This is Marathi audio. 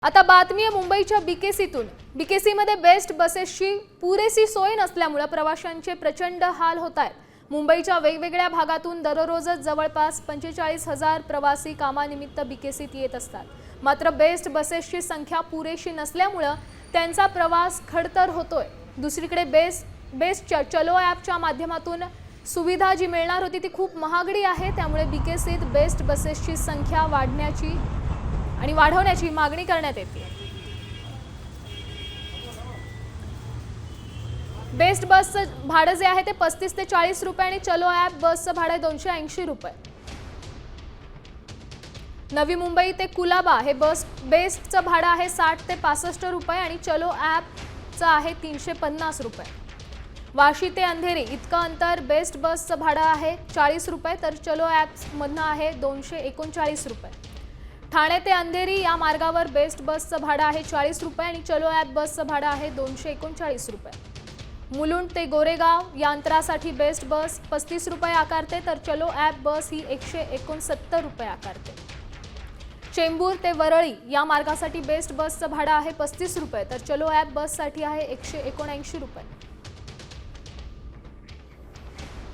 आता बातमी आहे मुंबईच्या बीकेसीतून। बीकेसीमध्ये बेस्ट बसेसची पुरेशी सोय नसल्यामुळे प्रवाशांचे प्रचंड हाल होत आहेत। मुंबईच्या वेगवेगळ्या भागातून दररोजच जवळपास 45,000 प्रवासी कामानिमित्त बीकेसीत येत असतात। मात्र बेस्ट बसेसची संख्या पुरेशी नसल्यामुळे त्यांचा प्रवास खडतर होतोय। दुसरीकडे बेस्ट चलो ॲपच्या माध्यमातून सुविधा जी मिळणार होती ती खूप महागडी आहे। त्यामुळे बीकेसीत बेस्ट बसेसची संख्या वाढवण्याची मागणी करण्यात येते। बेस्ट बसचं भाडं जे आहे ते 35 ते 40 रुपये आणि चलो ॲप बसचं भाडं 280 रुपये। नवी मुंबई ते कुलाबा हे बेस्टचं भाडं आहे 60 ते 65 रुपये आणि चलो ॲपचं आहे 350 रुपये। वाशी ते अंधेरी इतकं अंतर बेस्ट बसचं भाडं आहे 40 रुपये तर चलो ॲपमधनं आहे 239 रुपये। ठाणे ते अंधेरी या मार्गावर बेस्ट बसचं भाडं आहे 40 रुपये आणि चलो ॲप बसचं भाडं आहे 239 रुपये। मुलुंड ते गोरेगाव या अंतरासाठी बेस्ट बस 35 रुपये आकारते तर चलो ॲप बस ही 169 रुपये आकारते। चेंबूर ते वरळी या मार्गासाठी बेस्ट बसचं भाडं आहे 35 रुपये तर चलो ॲप बससाठी आहे 179 रुपये।